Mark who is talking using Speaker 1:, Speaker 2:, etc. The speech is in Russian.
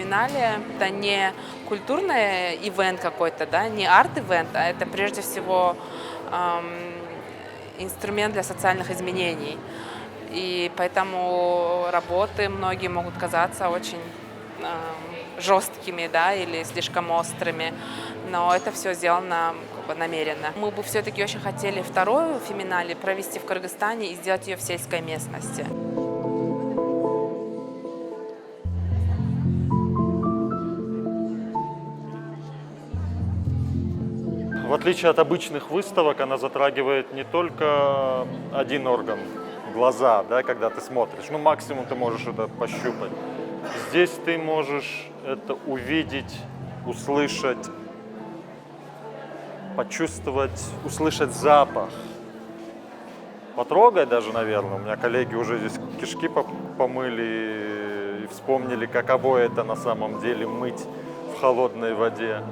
Speaker 1: феминале это не культурный ивент какой-то, да, не арт-ивент, а это прежде всего инструмент для социальных изменений. И поэтому работы многие могут казаться очень жесткими, да, или слишком острыми, но это все сделано как бы намеренно. Мы бы все-таки очень хотели вторую феминале провести в Кыргызстане и сделать ее в сельской местности.
Speaker 2: В отличие от обычных выставок, она затрагивает не только один орган, глаза, да, когда ты смотришь. Ну, максимум ты можешь это пощупать. Здесь ты можешь это увидеть, услышать, почувствовать, услышать запах. Потрогать даже, наверное. У меня коллеги уже здесь кишки помыли и вспомнили, каково это на самом деле мыть в холодной воде.